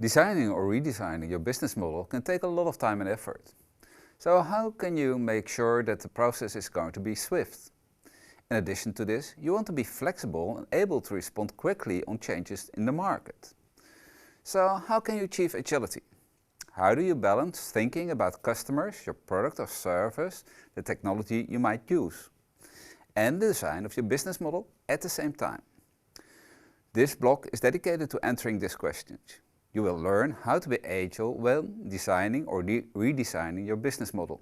Designing or redesigning your business model can take a lot of time and effort. So how can you make sure that the process is going to be swift? In addition to this, you want to be flexible and able to respond quickly on changes in the market. So how can you achieve agility? How do you balance thinking about customers, your product or service, the technology you might use, and the design of your business model at the same time? This block is dedicated to answering these questions. You will learn how to be agile when designing or redesigning your business model.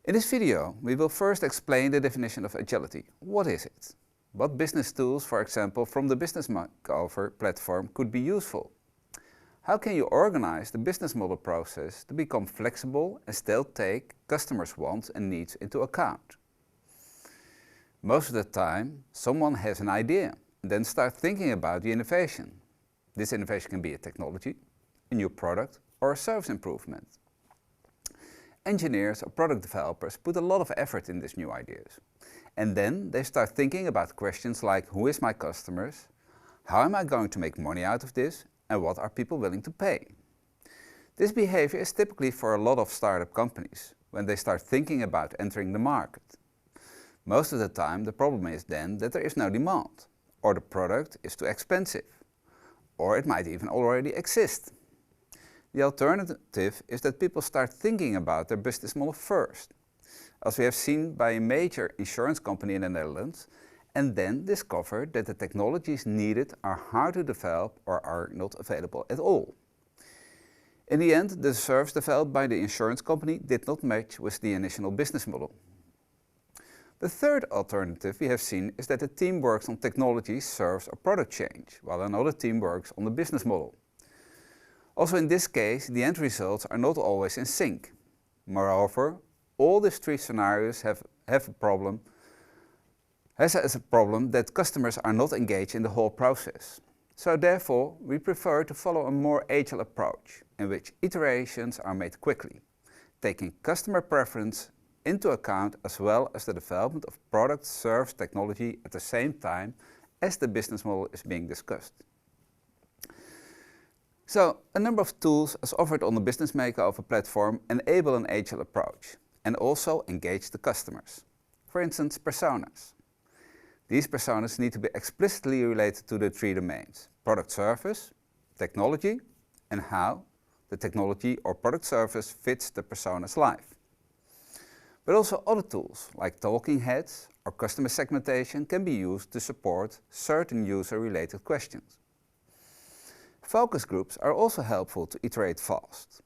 In this video, we will first explain the definition of agility. What is it? What business tools, for example, from the Business Makeover platform could be useful? How can you organize the business model process to become flexible and still take customers' wants and needs into account? Most of the time, someone has an idea and then start thinking about the innovation. This innovation can be a technology, a new product, or a service improvement. Engineers or product developers put a lot of effort in these new ideas. And then they start thinking about questions like, who is my customers? How am I going to make money out of this? And what are people willing to pay? This behavior is typically for a lot of startup companies when they start thinking about entering the market. Most of the time the problem is then that there is no demand, or the product is too expensive, or it might even already exist. The alternative is that people start thinking about their business model first, as we have seen by a major insurance company in the Netherlands, and then discover that the technologies needed are hard to develop or are not available at all. In the end, the service developed by the insurance company did not match with the initial business model. The third alternative we have seen is that a team works on technology, serves, or product change, while another team works on the business model. Also in this case, the end results are not always in sync. Moreover, all these three scenarios have a problem that customers are not engaged in the whole process. So therefore, we prefer to follow a more agile approach, in which iterations are made quickly, taking customer preference into account as well as the development of product, service, technology at the same time as the business model is being discussed. So, a number of tools as offered on the Business Makeover platform enable an agile approach and also engage the customers. For instance, personas. These personas need to be explicitly related to the three domains: product service, technology, and how the technology or product service fits the persona's life. But also other tools like talking heads or customer segmentation can be used to support certain user-related questions. Focus groups are also helpful to iterate fast.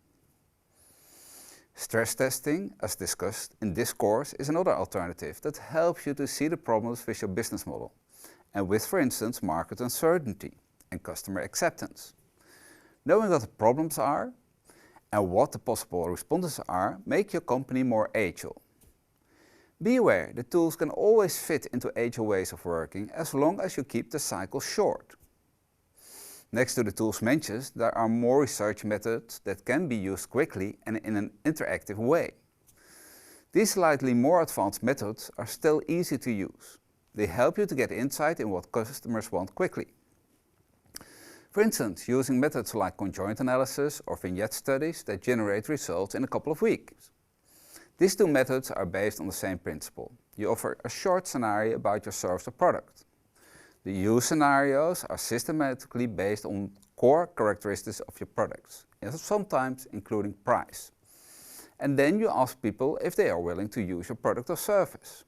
Stress testing, as discussed in this course, is another alternative that helps you to see the problems with your business model and with, for instance, market uncertainty and customer acceptance. Knowing what the problems are and what the possible responses are make your company more agile. Be aware that tools can always fit into agile ways of working as long as you keep the cycle short. Next to the tools mentioned, there are more research methods that can be used quickly and in an interactive way. These slightly more advanced methods are still easy to use. They help you to get insight in what customers want quickly. For instance, using methods like conjoint analysis or vignette studies that generate results in a couple of weeks. These two methods are based on the same principle. You offer a short scenario about your service or product. The use scenarios are systematically based on core characteristics of your products, and sometimes including price. And then you ask people if they are willing to use your product or service.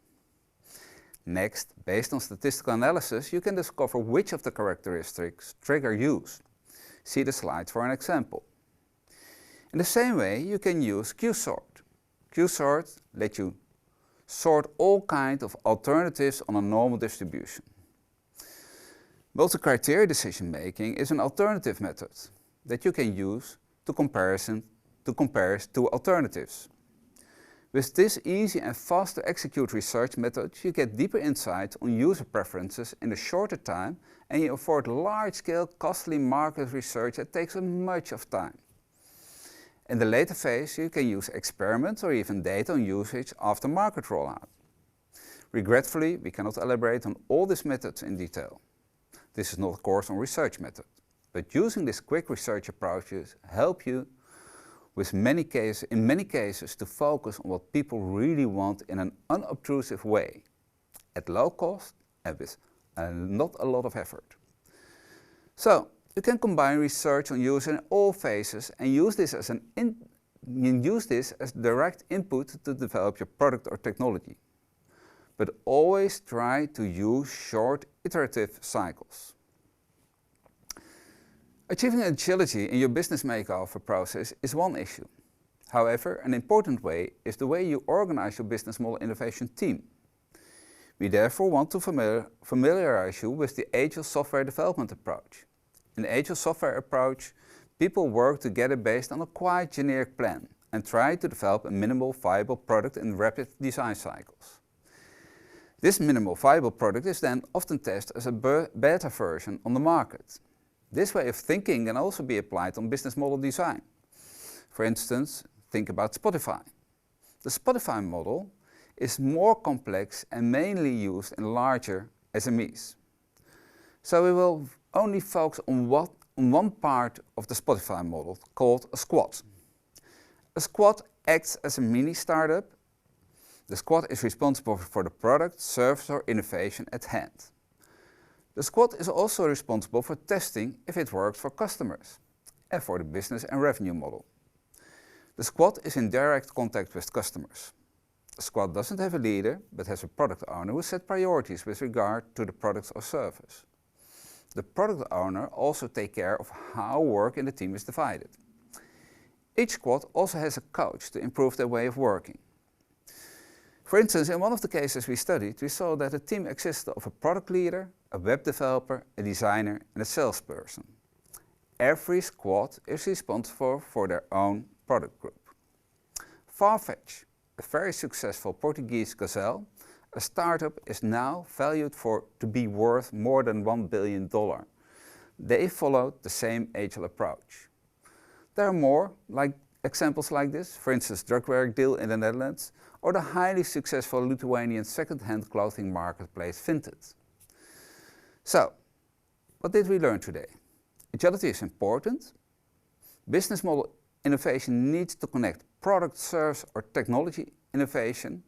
Next, based on statistical analysis, you can discover which of the characteristics trigger use. See the slides for an example. In the same way, you can use Q-sort. Q-sort lets you sort all kinds of alternatives on a normal distribution. Multi-criteria decision making is an alternative method that you can use to compare two alternatives. With this easy and fast to execute research method, you get deeper insight on user preferences in a shorter time, and you avoid large-scale, costly market research that takes much of time. In the later phase, you can use experiments or even data on usage after market rollout. Regretfully, we cannot elaborate on all these methods in detail. This is not a course on research method. but using these quick research approaches help you in many cases to focus on what people really want in an unobtrusive way, at low cost and with not a lot of effort. So you can combine research on user in all phases and use this as direct input to develop your product or technology. But always try to use short iterative cycles. Achieving agility in your business makeover process is one issue. However, an important way is the way you organize your business model innovation team. We therefore want to familiarize you with the Agile software development approach. In the Agile software approach, people work together based on a quite generic plan and try to develop a minimal viable product in rapid design cycles. This minimal viable product is then often tested as a beta version on the market. This way of thinking can also be applied on business model design. For instance, think about Spotify. The Spotify model is more complex and mainly used in larger SMEs. So we will only focus on one part of the Spotify model, called a squad. A squad acts as a mini startup. The squad is responsible for the product, service or innovation at hand. The squad is also responsible for testing if it works for customers and for the business and revenue model. The squad is in direct contact with customers. The squad doesn't have a leader, but has a product owner who sets priorities with regard to the product or service. The product owner also takes care of how work in the team is divided. Each squad also has a coach to improve their way of working. For instance, in one of the cases we studied, we saw that a team consisted of a product leader, a web developer, a designer and a salesperson. Every squad is responsible for their own product group. Farfetch, a very successful Portuguese gazelle, a startup is now valued to be worth more than $1 billion. They followed the same Agile approach. There are more examples like this, for instance, Drugwerk deal in the Netherlands, or the highly successful Lithuanian second-hand clothing marketplace Vinted. So, what did we learn today? Agility is important. Business model innovation needs to connect product, service or technology innovation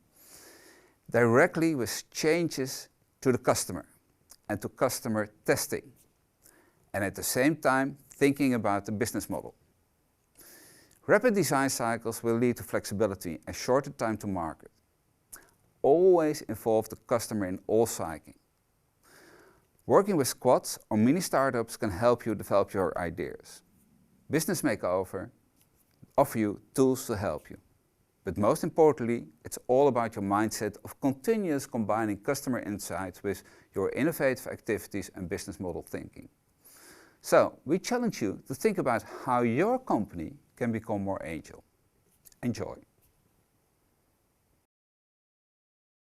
directly with changes to the customer and to customer testing, and at the same time thinking about the business model. Rapid design cycles will lead to flexibility and shorter time to market. Always involve the customer in all cycling. Working with squads or mini startups can help you develop your ideas. Business Makeover offers you tools to help you. But most importantly, it's all about your mindset of continuous combining customer insights with your innovative activities and business model thinking. So, we challenge you to think about how your company can become more agile. Enjoy.